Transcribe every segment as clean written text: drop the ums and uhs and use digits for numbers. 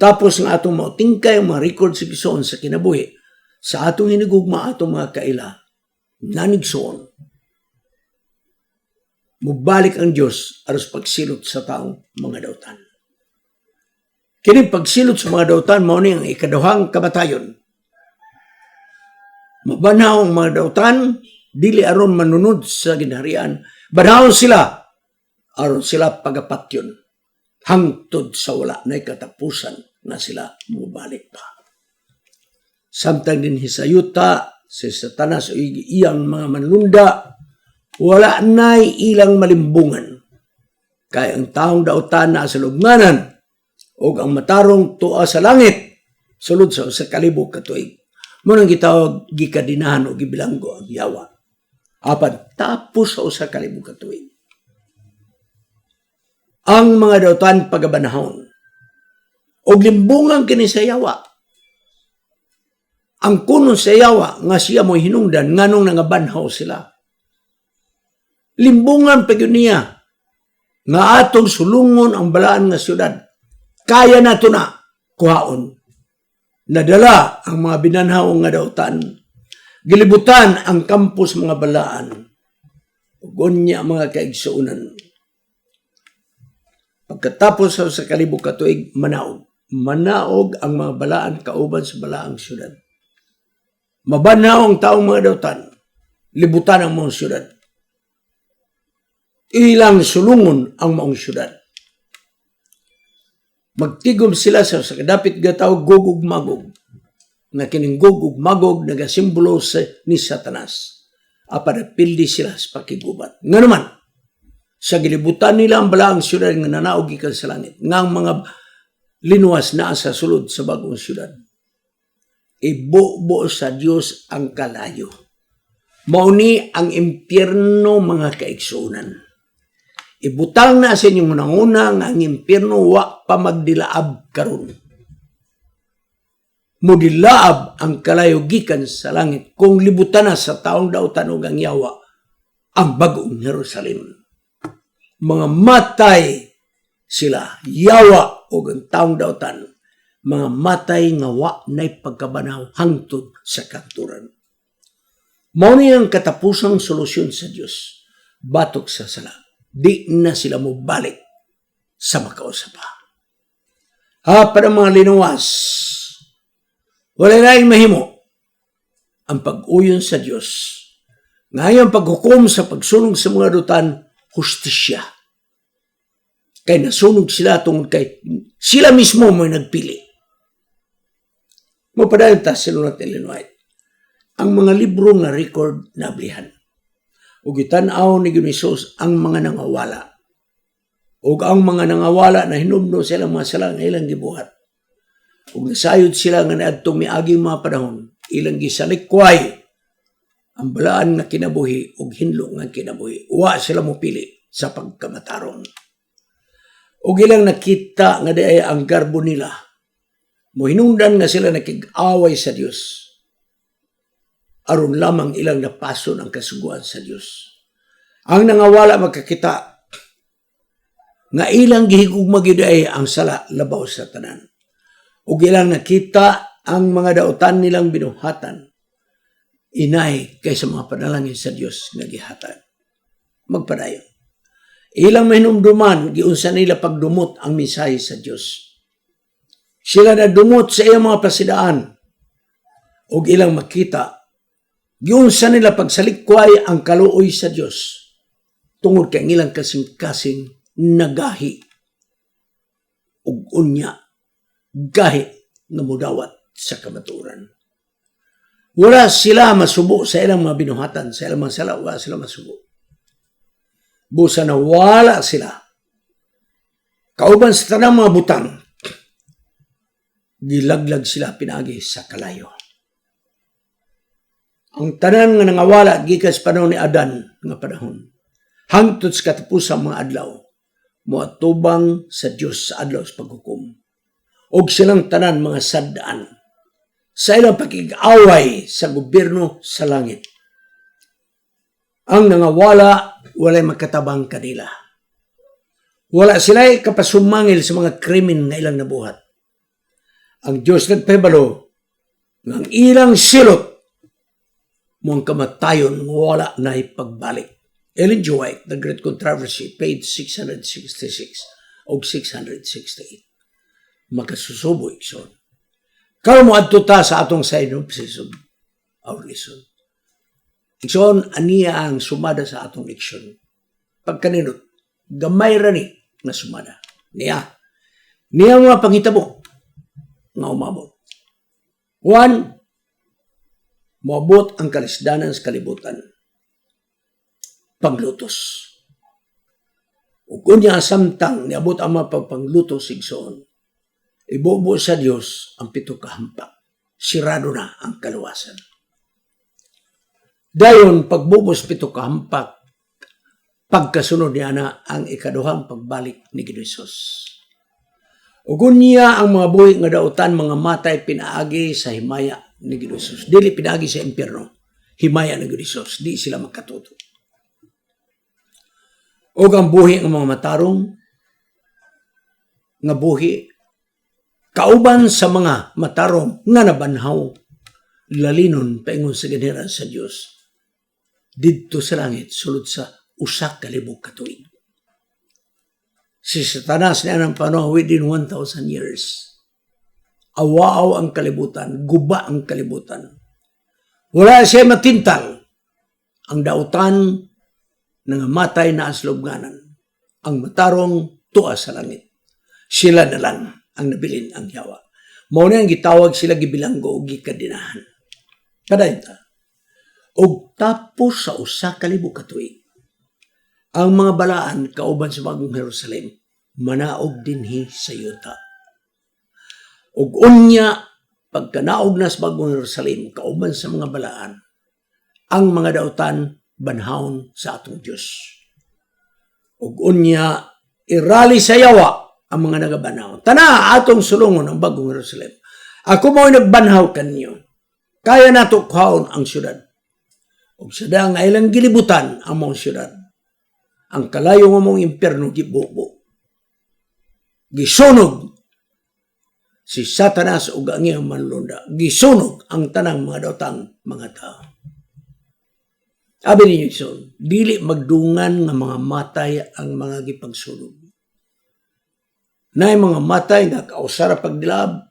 Tapos nga atong mautingkay ang mga record sa Gison sa kinabuhi, sa atong hinigugma atong mga kaila, nanigsoon. Mubalik ang Diyos aros pagsilot sa taong mga dautan. Kini pagsilot sa mga dautan, mao ni ang ikaduhang kamatayon. Mabanaw ang mga dautan, dili aron manunod sa ginharian. Banahon sila, aron sila pagapatyon. Hangtod sa wala na katapusan na sila mubalik pa. Samtang din hisayuta, si Satanas o iyang mga manlunda, wala na'y ilang malimbungan. Kaya ang taong dautan na sa lubnganan, o ang matarong tua sa langit, sulod sa kalibo katuig. Munang gitawag gikadinahan o gibilanggo ang yawa. Apan tapos sa usa ka libo ka tuig. Ang mga dautan pagabanahon og limbungan kini sa yawa. Ang kuno sa yawa nga siya mo'y hinungdan nganong nangabanhaw sila. Limbungan pa gyud niya nga atong sulungon ang balaan nga syudad. Kaya nato na kuhaon. Nadala ang mga binanhaw nga dautan. Gilibutan ang kampus mga balaan. Ugonya mga kaigsuunan. Pagkatapos sa kalibo ka tuig, manaog. Manaog ang mga balaan kauban sa balaang syudad. Mabanaw ang taong mga dautan. Libutan ang mga syudad. Ilang sulungon ang maong syudad. Magtigom sila sa kadapit gataw gogog-magog. Na kining gogog-magog nagasimbolo ni Satanas. Apan napildi sila sa pakigubat. Nga naman, sa gilibutan nila ang balaang syudad nga nanaog ikan sa langit. Nga ang mga linuwas na sa sulod sa bagong syudad. Ibubo sa Diyos ang kalayo. Mauni ang impyerno mga kaigsuunan. Ibutang na sa inyong unang-una nga ang impyerno wa pa magdilaab karon. Mudilaab ang kalayo gikan sa langit kung libutan na sa taong dautan ug ang yawa ang bagong Jerusalem. Mga matay sila, yawa ug ang taong dautan. Mga matay nga wa na'y pagkabanaw hangtod sa katuran. Mao ni ang katapusang solusyon sa Dios batok sa sala. Di na sila mo balik sa makausapa. Para mga linuwas, wala na yung mahimo ang pag-uyon sa Diyos. Ngayon paghukom sa pagsunog sa mga dutan, hustisya. Kaya nasunog sila tungkol kay sila mismo mo'y nagpili. Mapadayon ta sila natin linuwait. Ang mga libro nga record na ablihan. Ug itanaw ni Ginisos ang mga nangawala. Ug ang mga nangawala na hinubno sila mga sala nga ilang gibuhat. Ug nasayod sila nga naadtong miaging mga panahon, ilang gisalikway ang balaan nga kinabuhi ug hinlo nga kinabuhi. Wa sila mopili sa pagkamatarong. Ug ilang nakita nga diay ang garbo nila. Mohinungdan nga sila nakig-away sa Dios. Aron lamang ilang napason ang kasuguan sa Dios. Ang nangawala magkakita nga ilang gihigugma gyud ay ang sala labaw sa tanan. Ug ilang nakita ang mga dautan nilang binuhatan. Inay kaysa mga panalangin sa Dios nga gihatan. Magpadayon. Ilang mahinumduman giunsa nila pagdumot ang mensahe sa Dios. Sila na dumot sa iyang mga pasidaan. Ug ilang makita giunsa nila pagsalikway ang kaluoy sa Dios tungod kay ilang kasing-kasing nagahi ug unya gahi nga mudawat sa kamatuoran. Wala sila masubo sa ilang mga binuhatan, sa ilang mga sala, wala sila masubo. Busa na wala sila. Kauban sa tanang mga butang, gilaglag sila pinagi sa kalayo. Ang tanan nga nangawala gikan sa panahon ni Adan nga panahon. Hangtod sa katapusang mga adlaw, moatubang sa Dios sa adlaw sa paghukom. Og silang tanan mga saddaan sa ilang pakig-away sa gobyerno sa langit. Ang nangawala walay makatabang kanila. Wala sila'y kapasumangil sa mga krimen nga ilang nabuhat. Ang Diyos nagpahibalo ng ilang silot mong kamatayon wala na ipagbalik. Ellen G. White, The Great Controversy, page 666 o 668. Makasusubo, ikson. Karon mo adto ta sa atong synopsis of our lesson. Ikson, aniya ang sumada sa atong leksyon. Pagkaninot, gamay ra ni na sumada. Niya mga pangitabo nga umabot. 1. Moabot ang kalisdanan sa kalibutan. Paglutos. Ug kunya samtang niabot ang mga pagpanglutos igsoon, ibubo sa Dios ang pito ka hampak. Sirado na ang kaluwasan. Dayon pagbubos pito ka hampak, pagkasunod niya na ang ikaduhang pagbalik ni Jesus. Ugon niya ang mga buhi nga dautan, mga matay pinaagi sa himaya ni Jesus. Dili pinaagi sa impyerno, himaya ni Jesus. Di sila magkatuto. O ang buhi ng mga matarong nga buhi, kauban sa mga matarong nga nabanhaw, lalinon paingon sa ganira sa Diyos. Didto sa langit, sulod sa usa ka libog ka tuig. Si Satanas niya ng panahon within 1,000 years. Awaaw ang kalibutan, guba ang kalibutan. Wala siya matintal. Ang dautan ng matay na aslobganan. Ang matarong tuwa sa langit. Sila na lang ang nabilin ang yawa. Mao na ang gitawag sila gibilanggo o gikadinahan. Kadayta. Og tapos sa usa ka libog ka tuig, ang mga balaan kauban sa bagong Jerusalem manaog dinhi sa yuta. Ug unya pagkanaog na sa bagong Jerusalem kauban sa mga balaan, ang mga dautan banhawon sa atong Dios. Ug unya irali sa yawa ang mga nagabanhaw. Tana atong sulungon ang bagong Jerusalem. Ako mo'y nagbanhaw kanyo. Kaya nato kuhaon ang syudad. Ug sada nga ilang gilibutan ang mong syudad. Ang kalayo nga mong impyerno gibubo. Gisunog si Satanas ug ang iyang manlunda. Gisunog ang tanang mga daotang mga tao. Abi ninyo son, dili magdungan nga mga matay ang mga gipagsunog. Nay mga matay nga kausara pagdilab,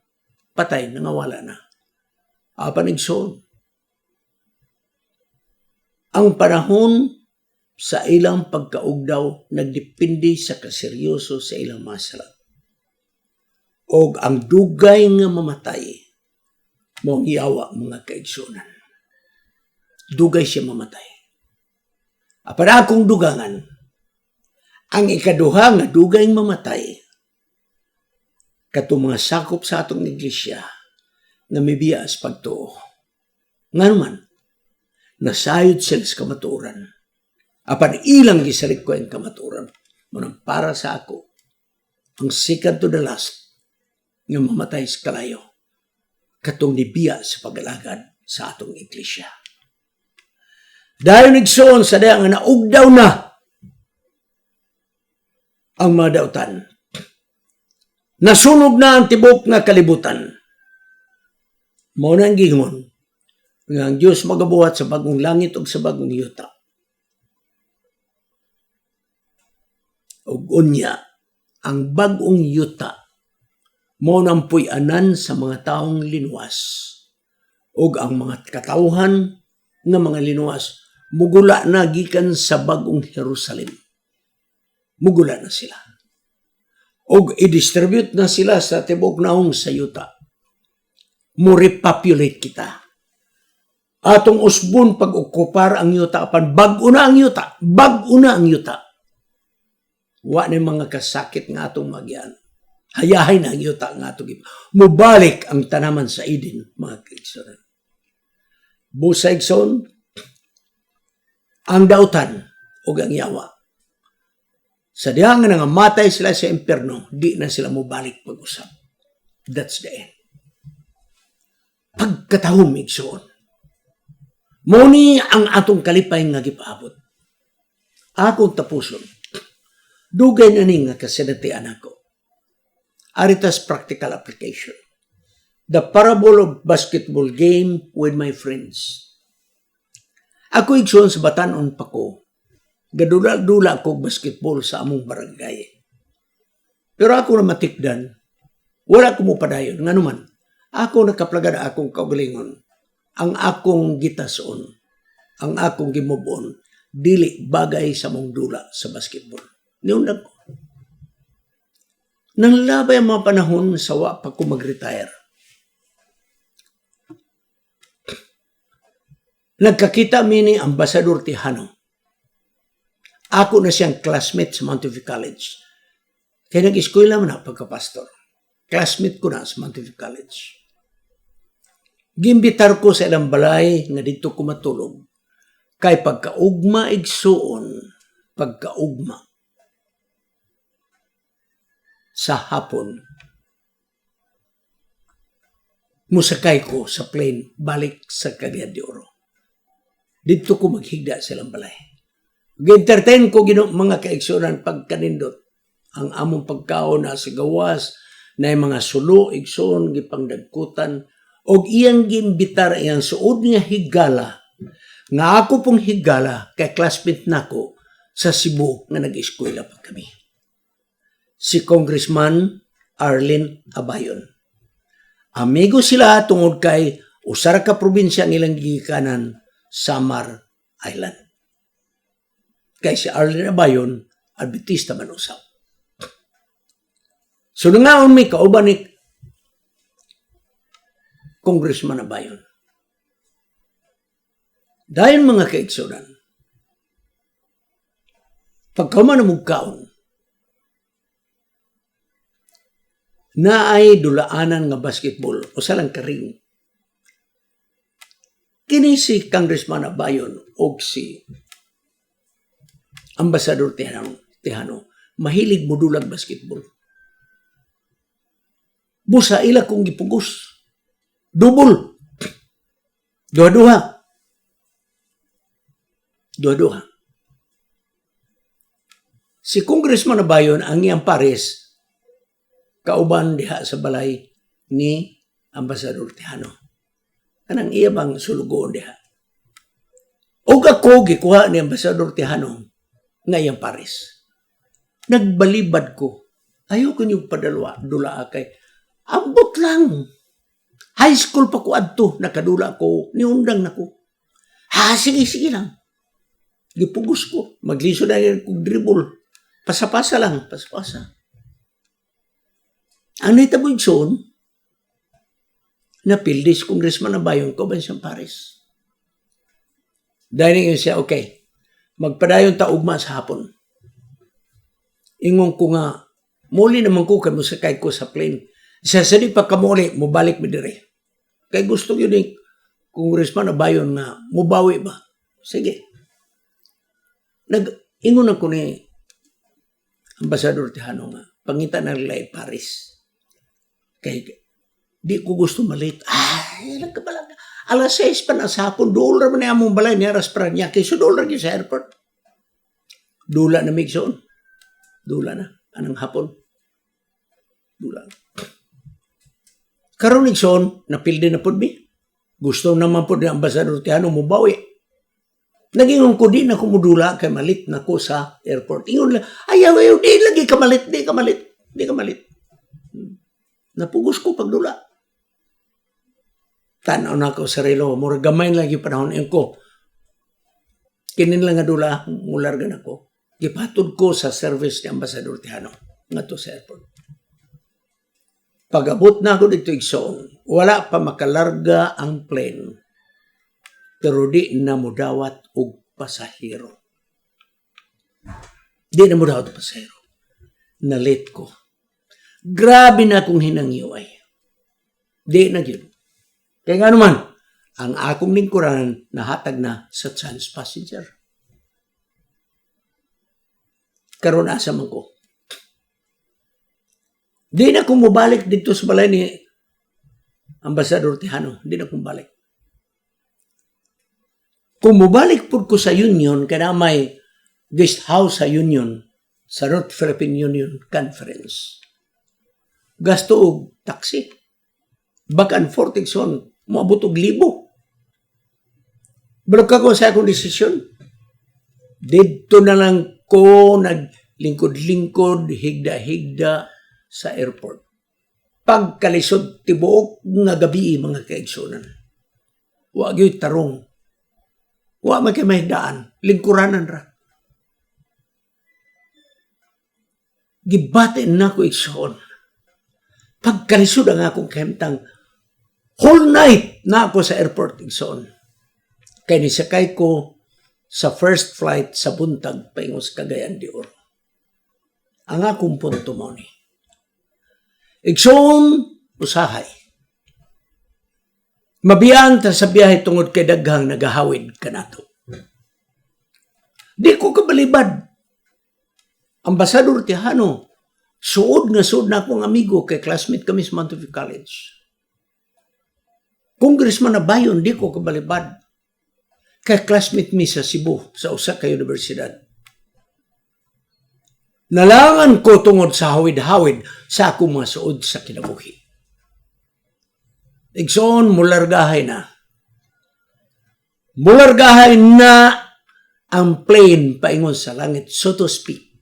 patay nangawala na. Apan igsoon. Ang panahon sa ilang pagkaugdaw nagdepende sa kaseryoso sa ilang masala. O ang dugay nga mamatay mong iyawa mga kaigsunan. Dugay siya mamatay. Apan akong dugangan, ang ikaduha nga dugay mamatay, katong mga sakop sa atong iglesia na mibias pagtuo. Nga naman, nasayod sila sa kamatuoran. Apan ilang gisalit ko ang kamatuoran. Munang para sa ako, ang second to the last nga mamatay sa kalayo, katong nibiya sa pag-alagad sa atong iglesia. Dahil nagsoon sa daya nga naugdaw na ang mga dautan. Nasunog na ang tibok nga kalibutan. Mao na ang gingon nga ang Diyos magabuhat sa bagong langit ug sa bagong yuta. Ug unya, ang bagong yuta mao nang puy-anan sa mga taong linuwas. Ug ang mga katawhan nga mga linuwas mugula na gikan sa bagong Jerusalem. Mugula na sila. Og i-distribute na sila sa tibok naong sa yuta. Mo-repopulate kita. Atong usbon pag-okupar ang yuta, apan bag-o na ang yuta. Bag-o na ang yuta. Wa na mga kasakit nga atong magyan. Hayahay na ang yuta nga atong mubalik ang tanaman sa Eden, mga kaigsoon. Busay igsoon, ang dautan o ang yawa. Sa diha nga nangamatay sila sa impyerno, di na sila mubalik pag-usap. That's the end. Pagkatahom igsoon. Muni ang atong kalipay nga gipaabot. Akong tapuson. Dugay na ni nga kasinatian ako. Aritas practical application. The Parable of Basketball Game with My Friends. Ako igsoon sa batanon pa ko. Gadula-dula ko basketball sa among barangay. Pero ako na matikdan, wala ko mo padayon. Nga naman, ako nakaplaga na akong kaugalingon. Ang akong gitason, ang akong gimubon, dili bagay sa mong dula sa basketball. Niundag ko. Nang labay ang mga panahon sa wa pa ko mag-retire. Nagkakita mini Ambassador Tejano. Ako na siyang classmate sa Mountain College. Kaya nag-eskwela mo na pagka-pastor. Classmate ko na sa Mountain College. Gimbitar ko sa ilang balay nga dito ko matulog. Kay pagkaugma igsuon, pagkaugma. Sa hapon, musakay ko sa plane balik sa Cagayan de Oro. Dito ko maghigda sa ilang balay. G-entertain ko mga kaigsunan pagkanindot. Ang among pagkaon na sa gawas, na mga sulo, igsoon, gipangdagkutan, o iyang gimbitar iyang suod nga higala, nga ako pong higala, kay classmate nako sa Cebu nga nag-eskwela pa kami. Si Congressman Arlene Abayon. Amigo sila tungod kay usara ka probinsya ang ilang gigikanan, Samar Island. Kay si Arlene Abayon, Adventista man usap. So nangaon may kauban ni Congressman Abayon. Dahil mga kaigsunan, pagkaman na mugkaon, na ay dulaanan nga basketball o salang karing. Kini si Congressman Abayon o si Ambassador Tejano, mahilig modulag basketball. Busa ila kong gipugos. Double. Duha-duha. Si Congressman Abayon ang iyang pares kauban diha sa balay ni Ambassador Tejano. Kanang iya bang sulugoon diha. O ako gikuha ni Ambassador Tejano nga iyang pares. Nagbalibad ko. Ayaw ko niyong dula kay ambot lang. High school pa ko adto, nakadula ko, niundang na ko. Sige lang. Gipugos ko. Magliso na yung dribble. Pasa-pasa lang, pasa-pasa. Ang naitaboy son, napildis Congressman Abayon ko ba siyang pares. Dahil yun siya, okay, magpadayon taugma sa hapon. Ingon ko nga, muli naman ko kay musakay ko sa plane. Sa sadi pagkamuli, mubalik mi dire. Kay gusto yun ni Congressman Abayon na mubawi ba? Sige. Ingon ako ni Ambassador Tejano nga, pangita na rilay Paris. Kay di ko gusto malit. Nagkabalang. Alas 6 pa na sa hapon, dool naman na among balay ni Aras Paranaque. So dool na sa airport. Dula na migsoon. Dula na. Anong hapon? Dula na. Karon nigsoon, napildi na po mi. Gusto naman po ni Ambassador Tejano mubawi. Nagingon ko di na kumudula kay malit na ko sa airport. Ingon lang, ayaw, di lagi kamalit. Napugos ko pagdula. Tanaw na ako sa relo. Mura gamay lagi panahon ko. Kinin lang nga dula, mulargan ako. Gipatod ko sa service ni Ambassador Tejano. Nga to sa airport. Pag-abot na ako dito igsoon, wala pa makalarga ang plane. Pero di na mudawat og pasahero. Di na mudawat og pasahero. Nalit ko. Grabe na akong hinangyoay. Di na yun. Kaya nga naman, ang akong lingkuran nahatag na sa chance passenger. Karon asa man ko. Di na akong mabalik dito sa balay ni Ambassador Tejano. Di na akong balik. Kung mabalik po ko sa Union, kaya may guest house sa Union, sa North Philippine Union Conference. Gasto og taxi. back and forth Igsoon, moabot og 1,000. Pero kako sa akong desisyon, dito na lang ko naglingkod-lingkod, higda-higda sa airport. Pagkalisod tibuok nga gabi mga kaigsunan. Wa gyud tarong. Wa man kay mahigdaan, lingkuranan ra. Gibatin na ko igsoon. Pagkalisod ang akong kahimtang, whole night na ako sa airport igsoon. Kaya nisakay ko sa first flight sa buntag paingon sa Cagayan de Oro. Ang akong punto mo ni. Igsoon, usahay. Mabiyaan ta sa biyahe tungod kay daghang nagahawid kanato. Di ko kabalibad. Ambasador Tejano, suod na akong amigo kay classmate kami sa Mountain View College. Congressman na bayon, di ko kabalibad. Kay classmate mi sa Cebu, sa usa ka universidad. Nalangan ko tungod sa hawid-hawid sa akong mga suod sa kinabuhi. Igsoon, mulargahay na. Mulargahay na ang plane paingon sa langit, so to speak.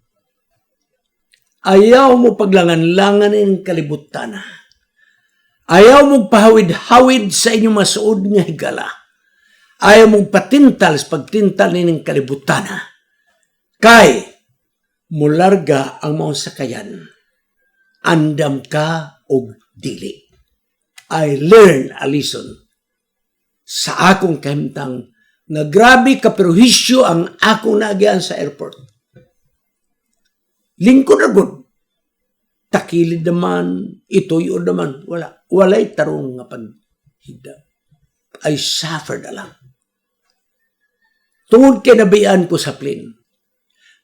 Ayaw mo paglangan-langanin kalibutan. Ayaw mo pahawid-hawid sa inyong masuod nga higala. Ayaw mong patintal sa pagtintal nining kalibutan. Kay, mularga ang mga sakayan. Andam ka og dili. I learn a lesson sa akong kahimtang nga grabe ka perwisyo ang akong naagian sa airport. Lingkod agad. Takilid naman, ituyo naman. Walay tarong nga paghigda. I suffered alang. Tungod kay nabiyan ko sa plane.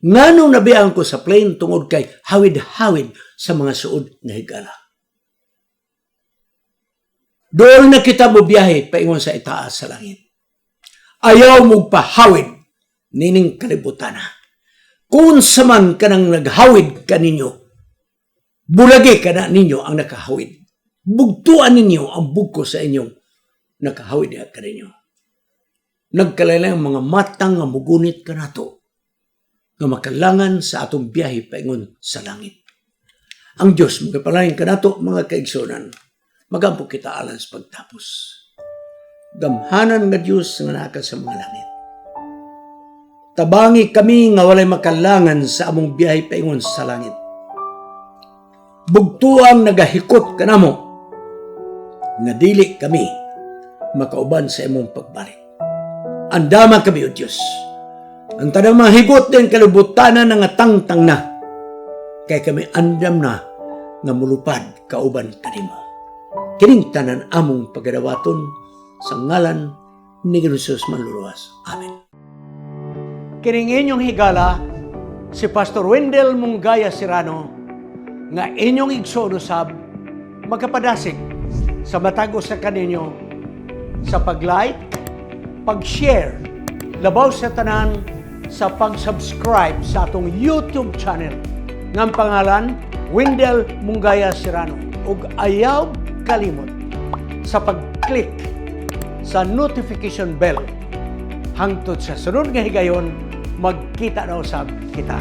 Nganong nabiyan ko sa plane tungod kay hawid-hawid sa mga suod na higala. Doon na kita mo biyahe paingon sa itaas sa langit. Ayaw mo pahawid nining kalibutan. Kung saman ka nang naghawid ka ninyo, bulagi ka na ninyo ang nakahawid. Bugtuan ninyo ang bugko sa inyong nakahawid ka ninyo. Nagkalalang mga matang nga mugunit ka na to nga makalangan sa atong biyahe paingon sa langit. Ang Diyos, magpalain ka na to mga kaigsunan. Magampo kita alang sa pagtapos. Gamhanan nga Diyos nga naka sa mga langit. Tabangi kami nga walay makalangan sa among biyahe paingon sa langit. Bugtuang nagahikot ka namo nga dili kami makauban sa imong pagbalik. Andama kami o Diyos. Ang tanang mga higot din kalibutanan nga tangtang na. Kaya kami andam na nga mulupad kauban kanimo. Kining tanan among pagadawaton sa ngalan ni Jesus manluluwas. Amen. Kining inyong higala, si Pastor Wendell Munggaya Serrano, nga inyong igsoon usab, magkapadasig sa matag sa kaninyo sa pag-like, pag-share, labaw sa tanan sa pag-subscribe sa atong YouTube channel ng pangalan Wendell Munggaya Serrano. Ug ayaw kalimot sa pag-click sa notification bell hangtod sa sunod nga higayon magkita na usab kita.